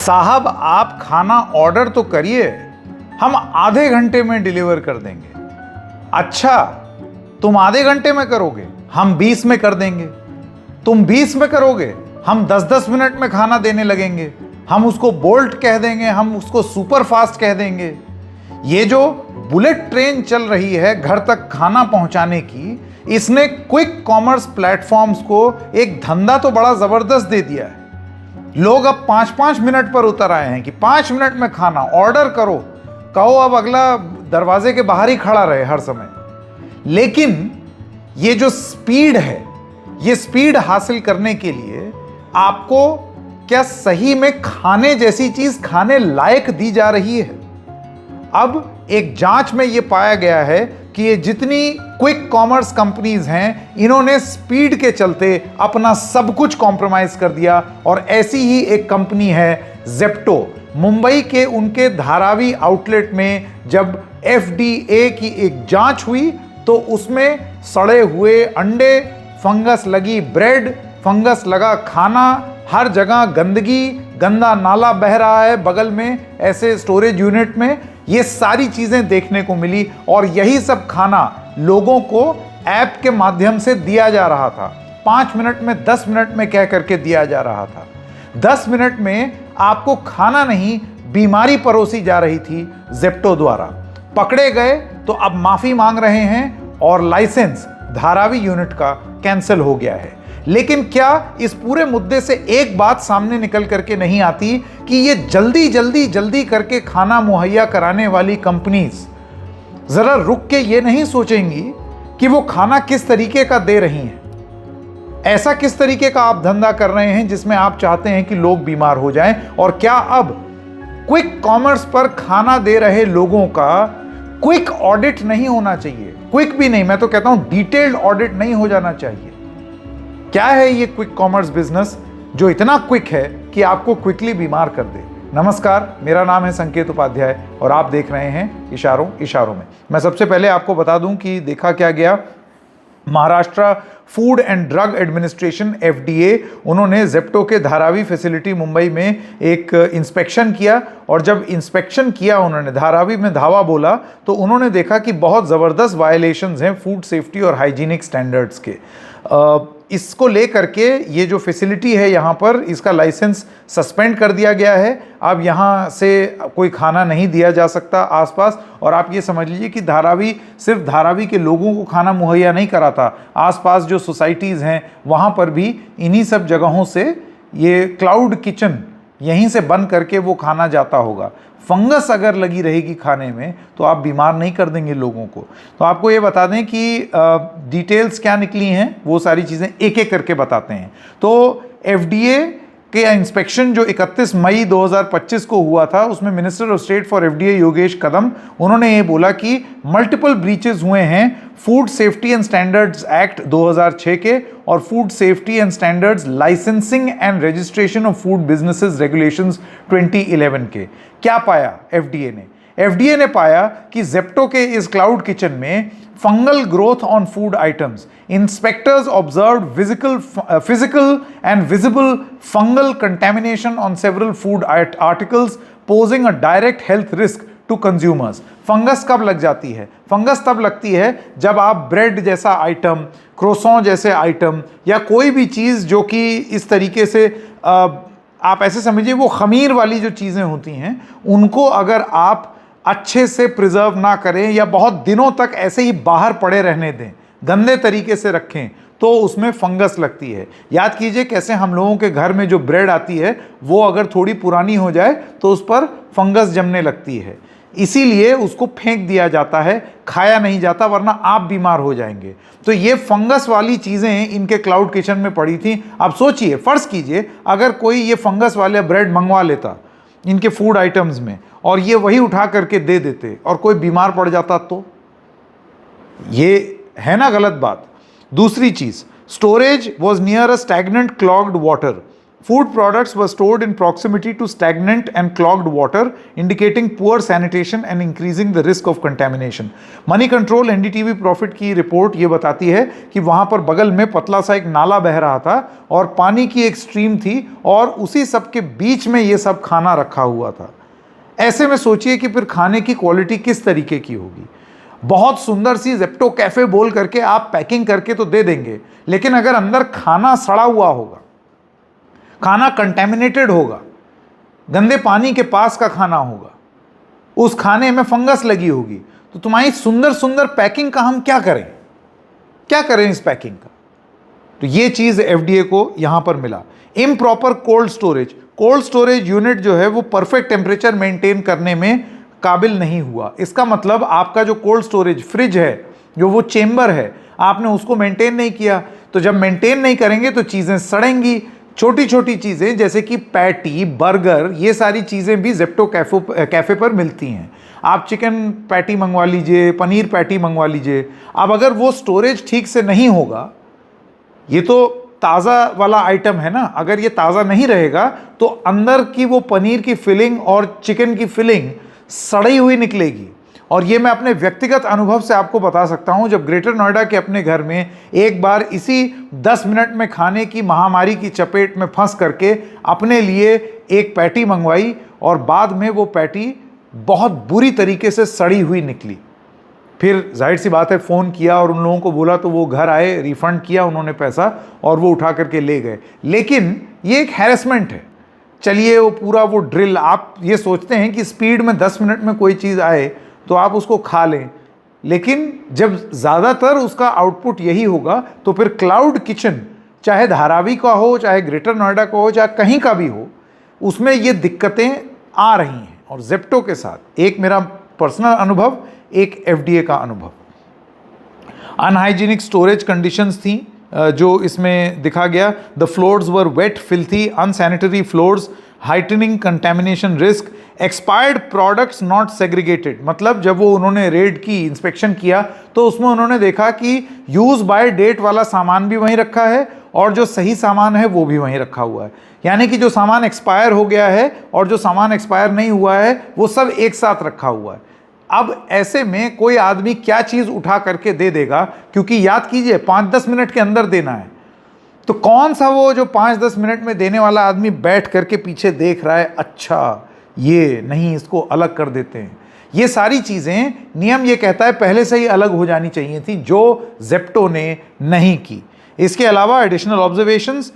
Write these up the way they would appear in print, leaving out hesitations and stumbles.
साहब आप खाना ऑर्डर तो करिए, हम आधे घंटे में डिलीवर कर देंगे। अच्छा, तुम आधे घंटे में करोगे, हम 20 में कर देंगे। तुम 20 में करोगे, हम 10-10 मिनट में खाना देने लगेंगे। हम उसको बोल्ट कह देंगे, हम उसको सुपर फास्ट कह देंगे। ये जो बुलेट ट्रेन चल रही है घर तक खाना पहुंचाने की, इसने क्विक कॉमर्स प्लेटफॉर्म्स को एक धंधा तो बड़ा जबरदस्त दे दिया है। लोग अब 5-5 मिनट पर उतर आए हैं कि 5 मिनट में खाना ऑर्डर करो, कहो अब अगला दरवाजे के बाहर ही खड़ा रहे हर समय। लेकिन ये जो स्पीड है, ये स्पीड हासिल करने के लिए आपको क्या सही में खाने जैसी चीज खाने लायक दी जा रही है? अब एक जांच में यह पाया गया है कि ये जितनी क्विक कॉमर्स कंपनीज हैं, इन्होंने स्पीड के चलते अपना सब कुछ कॉम्प्रोमाइज कर दिया। और ऐसी ही एक कंपनी है ज़ेप्टो। मुंबई के उनके धारावी आउटलेट में जब FDA की एक जांच हुई तो उसमें सड़े हुए अंडे, फंगस लगी ब्रेड, फंगस लगा खाना, हर जगह गंदगी, गंदा नाला बह रहा है बगल में ऐसे स्टोरेज यूनिट में, ये सारी चीजें देखने को मिली। और यही सब खाना लोगों को ऐप के माध्यम से दिया जा रहा था। 5 मिनट में, 10 मिनट में कह करके दिया जा रहा था। 10 मिनट में आपको खाना नहीं, बीमारी परोसी जा रही थी ज़ेप्टो द्वारा। पकड़े गए तो अब माफी मांग रहे हैं और लाइसेंस धारावी यूनिट का कैंसिल हो गया है। लेकिन क्या इस पूरे मुद्दे से एक बात सामने निकल करके नहीं आती कि ये जल्दी जल्दी जल्दी करके खाना मुहैया कराने वाली कंपनीज जरा रुक के ये नहीं सोचेंगी कि वो खाना किस तरीके का दे रही हैं? ऐसा किस तरीके का आप धंधा कर रहे हैं जिसमें आप चाहते हैं कि लोग बीमार हो जाएं? और क्या अब क्विक कॉमर्स पर खाना दे रहे लोगों का क्विक ऑडिट नहीं होना चाहिए? क्विक भी नहीं, मैं तो कहता हूं डिटेल्ड ऑडिट नहीं हो जाना चाहिए? क्या है ये क्विक कॉमर्स बिजनेस जो इतना क्विक है कि आपको क्विकली बीमार कर दे? नमस्कार, मेरा नाम है संकेत उपाध्याय और आप देख रहे हैं इशारों इशारों में। मैं सबसे पहले आपको बता दूं कि देखा क्या गया। Maharashtra food and drug administration FDA, उन्होंने ज़ेप्टो के धारावी फैसिलिटी मुंबई में एक इंस्पेक्शन किया। और जब इंस्पेक्शन किया उन्होंने, धारावी में धावा बोला, तो उन्होंने देखा कि बहुत ज़बरदस्त वायलेशंस हैं फूड सेफ्टी और हाइजीनिक स्टैंडर्ड्स के। इसको लेकर के ये जो फैसिलिटी है यहाँ पर, इसका लाइसेंस सस्पेंड कर दिया गया है। अब यहाँ से कोई खाना नहीं दिया जा सकता आसपास। और आप ये समझ लीजिए कि धारावी सिर्फ धारावी के लोगों को खाना मुहैया नहीं कराता, आसपास जो सोसाइटीज़ हैं वहाँ पर भी इन्हीं सब जगहों से ये क्लाउड किचन यहीं से बन करके वो खाना जाता होगा। फंगस अगर लगी रहेगी खाने में तो आप बीमार नहीं कर देंगे लोगों को। तो आपको ये बता दें कि डिटेल्स क्या निकली हैं, वो सारी चीज़ें एक एक करके बताते हैं। तो FDA के इंस्पेक्शन जो 31 मई 2025 को हुआ था, उसमें minister of state for FDA Yogesh Kadam, उन्होंने ये बोला कि मल्टीपल ब्रीचेस हुए हैं food safety and standards act 2006 के और food safety and standards licensing and registration of food businesses regulations 2011 के। क्या पाया FDA ने? FDA ने पाया कि ज़ेप्टो के इस क्लाउड किचन में fungal growth on food items, inspectors observed physical and visible fungal contamination on several food articles posing a direct health risk to consumers. Fungus कब लग जाती है? फंगस तब लगती है जब आप ब्रेड जैसा आइटम, क्रोसॉन जैसे आइटम या कोई भी चीज़ जो कि इस तरीके से आप ऐसे समझिए वो खमीर वाली जो चीज़ें होती हैं, उनको अगर आप अच्छे से प्रिजर्व ना करें या बहुत दिनों तक ऐसे ही बाहर पड़े रहने दें, गंदे तरीके से रखें, तो उसमें फंगस लगती है। याद कीजिए कैसे हम लोगों के घर में जो ब्रेड आती है वो अगर थोड़ी पुरानी हो जाए तो उस पर फंगस जमने लगती है, इसीलिए उसको फेंक दिया जाता है, खाया नहीं जाता, वरना आप बीमार हो जाएंगे। तो ये फंगस वाली चीज़ें इनके क्लाउड किचन में पड़ी थी। अब सोचिए, फ़र्ज़ कीजिए अगर कोई ये फंगस वाले ब्रेड मंगवा लेता इनके फूड आइटम्स में और ये वही उठा करके दे देते और कोई बीमार पड़ जाता, तो ये है ना गलत बात। दूसरी चीज़, storage was near a stagnant clogged water. Food products were stored in proximity to stagnant and clogged water, indicating poor sanitation and increasing the risk of contamination. Money control NDTV profit की report ये बताती है कि वहां पर बगल में पतला सा एक नाला बह रहा था और पानी की एक स्ट्रीम थी और उसी सब के बीच में ये सब खाना रखा हुआ था। ऐसे में सोचिए कि फिर खाने की क्वालिटी किस तरीके की होगी। बहुत सुंदर सी जेप्टो कैफे बोल करके आप पैकिंग करके तो दे देंगे, लेकिन अगर अंदर खाना सड़ा हुआ होगा, खाना कंटेमिनेटेड होगा, गंदे पानी के पास का खाना होगा, उस खाने में फंगस लगी होगी, तो तुम्हारी सुंदर सुंदर पैकिंग का हम क्या करें? क्या करें इस पैकिंग का? तो ये चीज एफडीए को यहां पर मिला। इम्प्रॉपर कोल्ड स्टोरेज यूनिट जो है वो परफेक्ट टेम्परेचर मेंटेन करने में काबिल नहीं हुआ। इसका मतलब आपका जो कोल्ड स्टोरेज फ्रिज है, जो वो चेंबर है, आपने उसको मेंटेन नहीं किया। तो जब मेंटेन नहीं करेंगे तो चीजें सड़ेंगी। छोटी छोटी चीजें जैसे कि पैटी, बर्गर, ये सारी चीजें भी जेप्टो कैफे पर मिलती हैं। आप चिकन पैटी मंगवा लीजिए, पनीर पैटी मंगवा लीजिए। अब अगर वो स्टोरेज ठीक से नहीं होगा, ये तो ताज़ा वाला आइटम है ना, अगर ये ताज़ा नहीं रहेगा तो अंदर की वो पनीर की फिलिंग और चिकन की फिलिंग सड़ी हुई निकलेगी। और ये मैं अपने व्यक्तिगत अनुभव से आपको बता सकता हूं। जब ग्रेटर नोएडा के अपने घर में एक बार इसी 10 मिनट में खाने की महामारी की चपेट में फंस करके अपने लिए एक पैटी मंगवाई और बाद में वो पैटी बहुत बुरी तरीके से सड़ी हुई निकली। फिर जाहिर सी बात है फ़ोन किया और उन लोगों को बोला तो वो घर आए, रिफ़ंड किया उन्होंने पैसा और वो उठा करके ले गए। लेकिन ये एक हैरेसमेंट है। चलिए वो पूरा वो ड्रिल, आप ये सोचते हैं कि स्पीड में 10 मिनट में कोई चीज़ आए तो आप उसको खा लें, लेकिन जब ज़्यादातर उसका आउटपुट यही होगा तो फिर क्लाउड किचन, चाहे धारावी का हो, चाहे ग्रेटर नोएडा का हो, चाहे कहीं का भी हो, उसमें ये दिक्कतें आ रही हैं। और जेप्टो के साथ एक मेरा पर्सनल अनुभव, एक एफडीए का अनुभव। अनहाइजीनिक स्टोरेज कंडीशंस थी जो इसमें दिखा गया। The floors were wet, filthy, unsanitary floors, heightening contamination risk, expired products not segregated. मतलब जब वो उन्होंने रेड की, इंस्पेक्शन किया तो उसमें उन्होंने देखा कि यूज बाय डेट वाला सामान भी वहीं रखा है और जो सही सामान है वो भी वहीं रखा हुआ है। यानी कि जो सामान एक्सपायर हो गया है और जो सामान एक्सपायर नहीं हुआ है वो सब एक साथ रखा हुआ है। अब ऐसे में कोई आदमी क्या चीज़ उठा करके दे देगा, क्योंकि याद कीजिए 5-10 मिनट के अंदर देना है, तो कौन सा वो जो 5-10 मिनट में देने वाला आदमी बैठ करके पीछे देख रहा है, अच्छा ये नहीं, इसको अलग कर देते हैं। ये सारी चीज़ें नियम ये कहता है पहले से ही अलग हो जानी चाहिए थी, जो जेप्टो ने नहीं की। इसके अलावा एडिशनल ऑब्जर्वेशंस,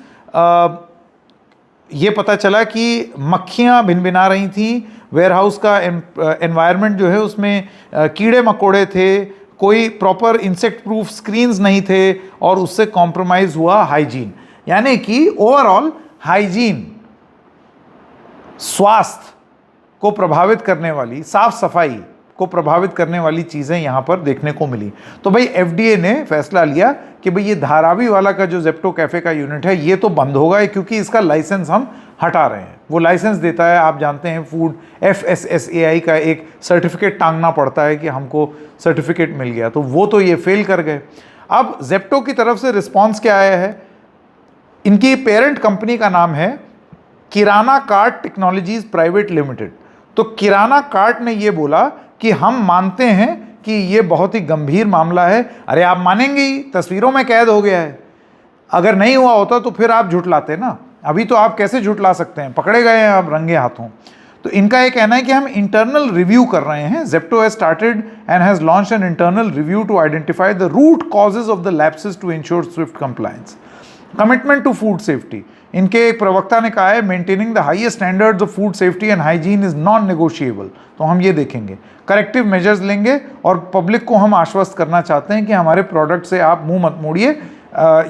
ये पता चला कि मक्खियाँ भिनभिना रही थी, वेयरहाउस का एनवायरनमेंट जो है उसमें कीड़े मकोड़े थे, कोई प्रॉपर इंसेक्ट प्रूफ स्क्रीन्स नहीं थे और उससे कॉम्प्रोमाइज़ हुआ हाइजीन। यानी कि ओवरऑल हाइजीन, स्वास्थ्य को प्रभावित करने वाली, साफ सफाई को प्रभावित करने वाली चीज़ें यहाँ पर देखने को मिली। तो भाई एफडीए ने फैसला लिया कि भाई ये धारावी वाला का जो जेप्टो कैफ़े का यूनिट है ये तो बंद होगा, क्योंकि इसका लाइसेंस हम हटा रहे हैं। वो लाइसेंस देता है, आप जानते हैं, फूड FSSAI का एक सर्टिफिकेट टांगना पड़ता है कि हमको सर्टिफिकेट मिल गया, तो वो तो ये फेल कर गए। अब जेप्टो की तरफ से रिस्पॉन्स क्या आया है? इनकी पेरेंट कंपनी का नाम है किराना कार्ट टेक्नोलॉजीज प्राइवेट लिमिटेड। तो किराना कार्ट ने ये बोला कि हम मानते हैं कि ये बहुत ही गंभीर मामला है। अरे आप मानेंगे ही, तस्वीरों में कैद हो गया है। अगर नहीं हुआ होता तो फिर आप झुठलाते ना, अभी तो आप कैसे झुठला सकते हैं, पकड़े गए हैं आप रंगे हाथों। तो इनका ये कहना है कि हम इंटरनल रिव्यू कर रहे हैं। Zepto has started and has launched an internal review to identify the root causes of the lapses to ensure swift compliance. Commitment to food safety, इनके एक प्रवक्ता ने कहा है maintaining the highest standards of food safety and hygiene is non negotiable. तो हम ये देखेंगे, करेक्टिव मेजर्स लेंगे और पब्लिक को हम आश्वस्त करना चाहते हैं कि हमारे प्रोडक्ट से आप मुंह मत मोड़िए।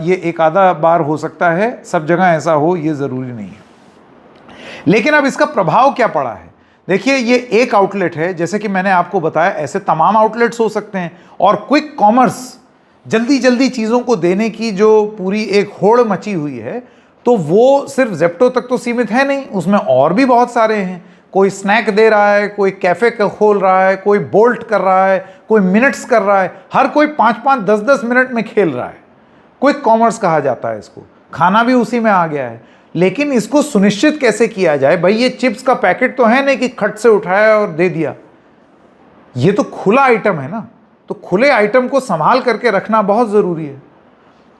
ये एक आधा बार हो सकता है, सब जगह ऐसा हो ये ज़रूरी नहीं है। लेकिन अब इसका प्रभाव क्या पड़ा है? देखिए, ये एक आउटलेट है, जैसे कि मैंने आपको बताया ऐसे तमाम आउटलेट्स हो सकते हैं। और क्विक कॉमर्स, जल्दी जल्दी चीज़ों को देने की जो पूरी एक होड़ मची हुई है, तो वो सिर्फ जेप्टो तक तो सीमित है नहीं, उसमें और भी बहुत सारे हैं। कोई स्नैक दे रहा है, कोई कैफ़े खोल रहा है, कोई बोल्ट कर रहा है, कोई मिनट्स कर रहा है, हर कोई 5-5, 10-10 मिनट में खेल रहा है। क्विक कॉमर्स कहा जाता है इसको, खाना भी उसी में आ गया है। लेकिन इसको सुनिश्चित कैसे किया जाए? भाई ये चिप्स का पैकेट तो है नहीं कि खट से उठाया और दे दिया, ये तो खुला आइटम है ना, तो खुले आइटम को संभाल करके रखना बहुत ज़रूरी है।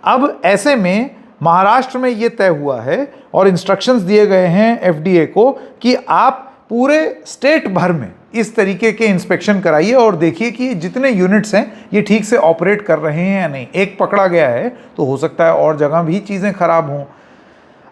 अब ऐसे में महाराष्ट्र में ये तय हुआ है और इंस्ट्रक्शंस दिए गए हैं एफडीए को कि आप पूरे स्टेट भर में इस तरीके के इंस्पेक्शन कराइए और देखिए कि जितने यूनिट्स हैं ये ठीक से ऑपरेट कर रहे हैं या नहीं। एक पकड़ा गया है तो हो सकता है और जगह भी चीज़ें खराब हों।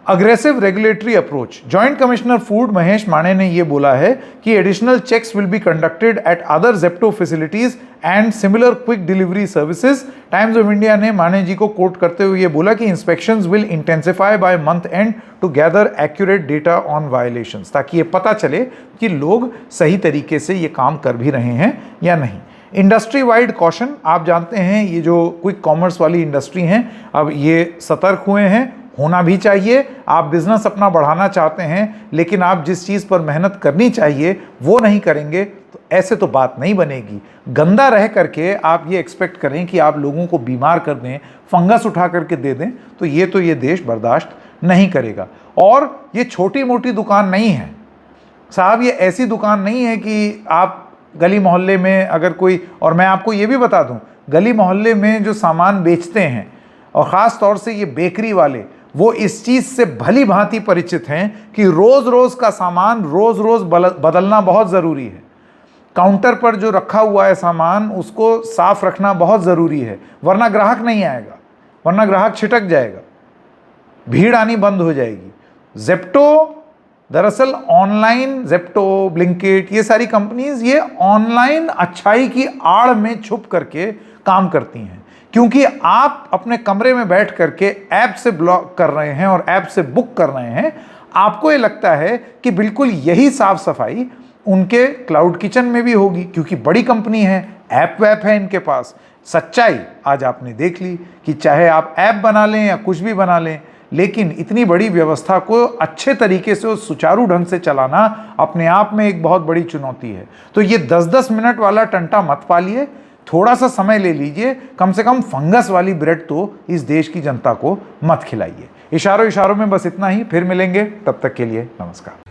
Aggressive regulatory approach, joint commissioner food Mahesh Mane ने यह बोला है कि additional checks will be conducted at other Zepto facilities and similar quick delivery services. Times of India ने माने जी को कोट करते हुए ये बोला कि inspections will intensify by month end to gather accurate data on violations, ताकि ये पता चले कि लोग सही तरीके से ये काम कर भी रहे हैं या नहीं। इंडस्ट्री वाइड कॉशन, आप जानते हैं ये जो क्विक कॉमर्स वाली इंडस्ट्री हैं अब ये सतर्क हुए हैं, होना भी चाहिए। आप बिजनेस अपना बढ़ाना चाहते हैं लेकिन आप जिस चीज़ पर मेहनत करनी चाहिए वो नहीं करेंगे तो ऐसे तो बात नहीं बनेगी। गंदा रह करके आप ये एक्सपेक्ट करें कि आप लोगों को बीमार कर दें, फंगस उठा करके दे दें, तो ये देश बर्दाश्त नहीं करेगा। और ये छोटी मोटी दुकान नहीं है साहब, ये ऐसी दुकान नहीं है कि आप गली मोहल्ले में अगर कोई, और मैं आपको ये भी बता दूं, गली मोहल्ले में जो सामान बेचते हैं और ख़ास तौर से ये बेकरी वाले, वो इस चीज़ से भली भांति परिचित हैं कि रोज़ रोज़ का सामान रोज़ रोज़ बदलना बहुत ज़रूरी है। काउंटर पर जो रखा हुआ है सामान उसको साफ रखना बहुत ज़रूरी है, वरना ग्राहक नहीं आएगा, वरना ग्राहक छिटक जाएगा, भीड़ आनी बंद हो जाएगी। जेप्टो दरअसल ऑनलाइन, जेप्टो, ब्लिंकिट, ये सारी कंपनीज ये ऑनलाइन अच्छाई की आड़ में छुप करके काम करती हैं, क्योंकि आप अपने कमरे में बैठ करके ऐप से ब्लॉक कर रहे हैं और ऐप से बुक कर रहे हैं। आपको ये लगता है कि बिल्कुल यही साफ सफाई उनके क्लाउड किचन में भी होगी, क्योंकि बड़ी कंपनी है, ऐप वैप है इनके पास। सच्चाई आज आपने देख ली कि चाहे आप ऐप बना लें या कुछ भी बना लें, लेकिन इतनी बड़ी व्यवस्था को अच्छे तरीके से और सुचारू ढंग से चलाना अपने आप में एक बहुत बड़ी चुनौती है। तो ये 10-10 मिनट वाला टंटा मत पालिए, थोड़ा सा समय ले लीजिए, कम से कम फंगस वाली ब्रेड तो इस देश की जनता को मत खिलाइए। इशारों में बस इतना ही, फिर मिलेंगे, तब तक के लिए नमस्कार।